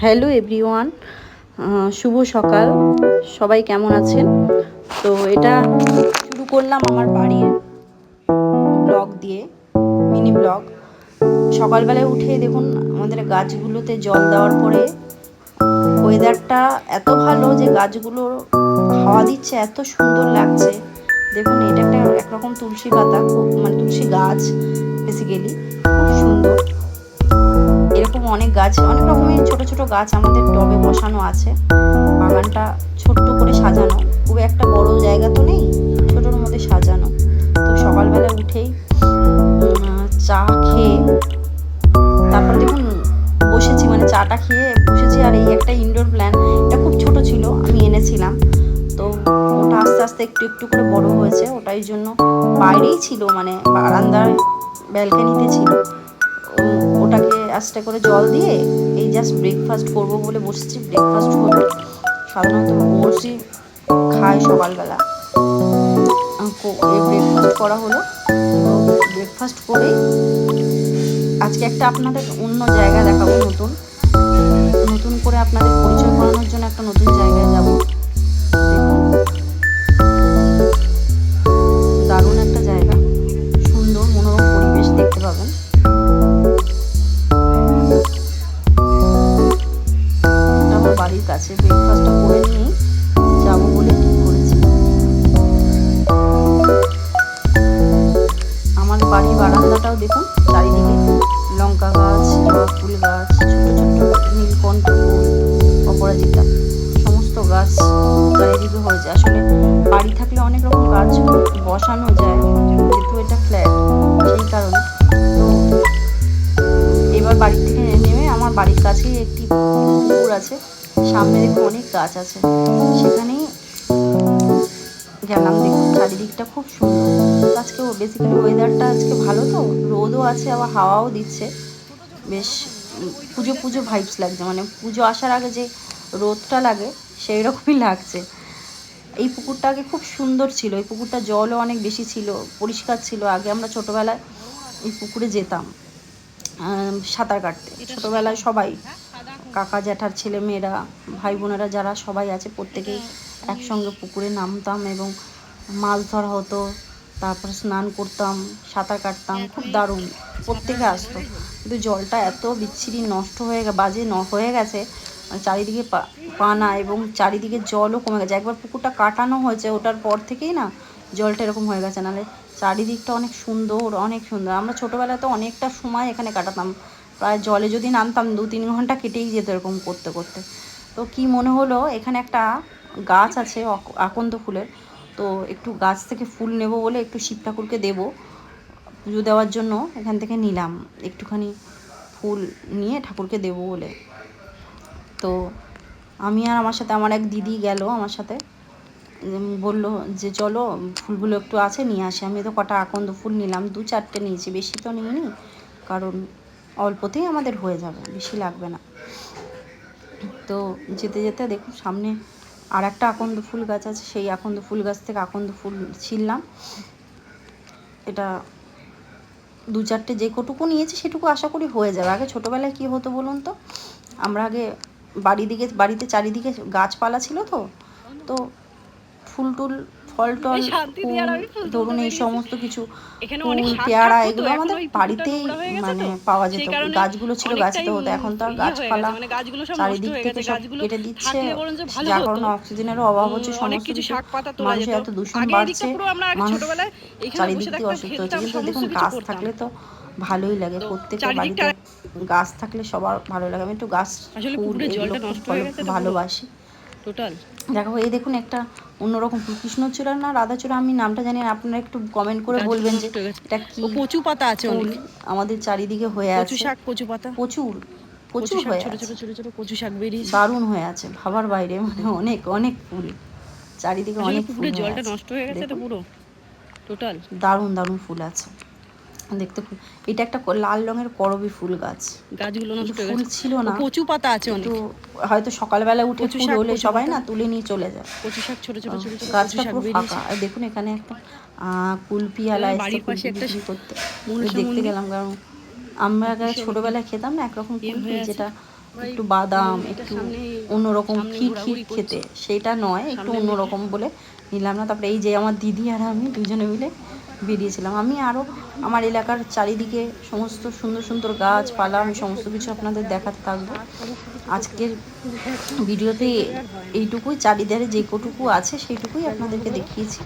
Hello everyone, শুভ সকাল। সবাই কেমন আছেন? তো এটা শুরু করলাম আমার বাড়ির ব্লগ দিয়ে, মিনি ব্লগ। সকালবেলায় উঠে দেখুন আমাদের গাছগুলোতে জল দেওয়ার পরে ওয়েদারটা এত ভালো যে গাছগুলো হাওয়া দিচ্ছে, এত সুন্দর লাগছে। দেখুন এটা একটা একরকম তুলসী পাতা, মানে তুলসী গাছ বেসিক্যালি, খুব সুন্দর। এরকম অনেক গাছ, অনেক রকমের ছোট ছোট গাছ আমাদের টবে বসানো আছে। বাগানটা ছোট্ট করে সাজানো, খুব একটা বড় জায়গা তো নেই, ছোটোর মধ্যে সাজানো। তো সকালবেলা উঠেই চা খেয়ে তারপর দেখুন বসেছি, মানে চাটা খেয়ে বসেছি। আর এই একটা ইনডোর প্ল্যান্ট, এটা খুব ছোট ছিল, আমি এনেছিলাম। তো ওটা আস্তে আস্তে একটু একটু করে বড় হয়েছে। ওটাই জন্য বাইরেই ছিল, মানে বারান্দার ব্যালকানিতে ছিল। ওটাকে আস্তে করে জল দিয়ে এই জাস্ট ব্রেকফাস্ট করব বলে বসেছি। ব্রেকফাস্ট হলো, সাধারণত ওটসই খায় সকালবেলা। এই ব্রেকফাস্ট করা হলো। তো ব্রেকফাস্ট করেই আজকে একটা আপনাদের অন্য জায়গা দেখাবো, নতুন নতুন করে আপনাদের পরিচয় করানোর জন্য একটা নতুন জায়গায় যাব। দারুণ একটা জায়গা, সুন্দর মনোরম পরিবেশ দেখতে পাবেন। আমার বাড়ির কাছে। ব্রেকফাস্টটা করে নিয়েই যাবো বলে ঠিক করেছি। আমার বাড়ির বারান্দাটাও দেখুন, চারিদিকে লঙ্কা গাছ, জবা ফুল গাছ, ছোট ছোট নীলকণ্ঠ ফুল, অপরাজিতা, সমস্ত গাছ চারিদিকে হয়েছে। আসলে বাড়ি থাকলে অনেক রকম গাছ বসানো যায়, যেহেতু এটা ফ্ল্যাট, সেই কারণে। তো এবার বাড়ি থেকে নেমে আমার বাড়ির কাছেই একটি পুকুর আছে, সামনে দেখুন অনেক গাছ আছে, সেখানেই গেলাম। দেখুন চারিদিকটা খুব সুন্দর। আজকে বেসিক্যালি ওয়েদারটা আজকে ভালো, তো রোদও আছে আবার হাওয়াও দিচ্ছে, বেশ পুজো পুজো ভাইবস লাগছে। মানে পুজো আসার আগে যে রোদটা লাগে সেই রকমই লাগছে। এই পুকুরটা আগে খুব সুন্দর ছিল, এই পুকুরটা জলও অনেক বেশি ছিল, পরিষ্কার ছিল। আগে আমরা ছোটোবেলায় এই পুকুরে যেতাম সাঁতার কাটতে। ছোটোবেলায় সবাই, কাকা জ্যাঠার ছেলে মেয়েরা, ভাই বোনেরা যারা সবাই আছে, প্রত্যেকেই একসঙ্গে পুকুরে নামতাম এবং মাছ ধরা হতো। তারপর স্নান করতাম, সাঁতার কাটতাম, খুব দারুণ। প্রত্যেকে আসতো, কিন্তু জলটা এত বিচ্ছিরি নষ্ট বাজে হয়ে গেছে, মানে চারিদিকে পানা এবং চারিদিকে জলও কমে গেছে। একবার পুকুরটা কাটানো হয়েছে, ওটার পর থেকেই না জলটা এরকম হয়ে গেছে। নাহলে চারিদিকটা অনেক সুন্দর, অনেক সুন্দর। আমরা ছোটোবেলায় তো অনেকটা সময় এখানে কাটাতাম, প্রায় জলে যদি নামতাম 2-3 ঘন্টা কেটেই যেত এরকম করতে করতে। তো কি মনে হলো, এখানে একটা গাছ আছে আকন্দ ফুলের, তো একটু গাছ থেকে ফুল নেব বলে একটু শিব ঠাকুরকে দেবো, পুজো দেওয়ার জন্য এখান থেকে নিলাম একটুখানি ফুল নিয়ে ঠাকুরকে দেবো বলে। তো আমি আর আমার সাথে আমার এক দিদি গেল আমার সাথে, বললো যে চলো ফুলগুলো একটু আছে নিয়ে আসি। আমি তো কটা আকন্দ ফুল নিলাম, 2-4টে নিয়েছি, বেশি তো নিইনি, কারণ অল্পতেই আমাদের হয়ে যাবে, বেশি লাগবে না। তো যেতে যেতে দেখুন সামনে আর একটা আকন্দ ফুল গাছ আছে, সেই আকন্দ ফুল গাছ থেকে আকন্দ ফুল ছিললাম। এটা 2-4টে যে কটুকু নিয়েছি সেটুকু আশা করি হয়ে যাবে। আগে ছোটোবেলায় কী হতো বলুন তো, আমরা আগে বাড়িতে চারিদিকে গাছপালা ছিল, তো তো ফুল টুল, ফল টল, ফুল ধরুন এই সমস্ত কিছু, কুল পেয়ারা, এগুলো আমাদের বাড়িতেই মানে পাওয়া যেত। গাছগুলো ছিল, গাছেতে হতো। এখন তো আর গাছপালা চারিদিক থেকে সব কেটে দিচ্ছে, যার কারণে অক্সিজেনেরও অভাব হচ্ছে, সমস্ত কিছু, মানুষের এত দূষণ বাড়ছে, মানুষ চারিদিক থেকে অসুস্থ হচ্ছে। কিন্তু দেখুন গাছ থাকলে তো ভালোই লাগে, প্রত্যেকের বাড়িতে গাছ থাকলে সবার ভালো লাগে। আমি একটু গাছ, ফুল এগুলো খুব ভালোবাসি। দেখো এই দেখুন একটা অন্যরকম ফুল, কৃষ্ণচূড়া না রাধাচূড়া, আমি নামটা জানি না, আপনারা একটু কমেন্ট করে বলবেন যে এটা কি কচু পাতা আছে ফুল আমাদের চারিদিকে হয়ে আছে। কচু শাক, কচু পাতা, প্রচুর প্রচুর হয়ে ছোট আছে, ছোট ছোট ছোট কচু শাক বেরিয়েছে, দারুণ হয়ে আছে, ভাবার বাইরে। মানে অনেক অনেক ফুল চারিদিকে, অনেক ফুল হয়ে জলটা আছে, নষ্ট হয়ে গেছে তো পুরো টোটাল। দারুণ দারুণ ফুল আছে দেখতে। এটা একটা লাল রঙের করবী ফুল গাছ, গাছগুলো নষ্ট হয়ে ফুল গেছে। ছিল না, কচু পাতা আছে একটু অনেক, হয়তো সকালবেলা উঠে কচু ফুল শাক, হলে কচু সবাই পাতা, না তুলে নিয়ে চলে যায়। কচু শাক ছোট ছোট ছোট ছোট কচু গাছটা শাক পুরো ফাঁকা। বেরিয়েছে। আর দেখুন এখানে একটা কুলপিওয়ালা এসছে বাড়ির পাশে কুলপি একটা বিক্রি করতে, মনসা দেখতে মন্দির, গেলাম। কারণ আমরা আগে ছোটোবেলায় খেতাম না একরকম কুলপি, যেটা একটু বাদাম, একটু অন্যরকম ক্ষীর খেতে, সেটা নয়, একটু অন্যরকম বলে নিলাম না। তারপরে এই যে আমার দিদি আর আমি দুজনে মিলে বেরিয়েছিলাম। আমি আরও আমার এলাকার চারিদিকে সমস্ত সুন্দর সুন্দর গাছপালা আমি সমস্ত কিছু আপনাদের দেখাতে থাকবো। আজকের ভিডিওতে এইটুকুই, চারিধারে যে কটুকু আছে সেইটুকুই আপনাদেরকে দেখিয়েছি।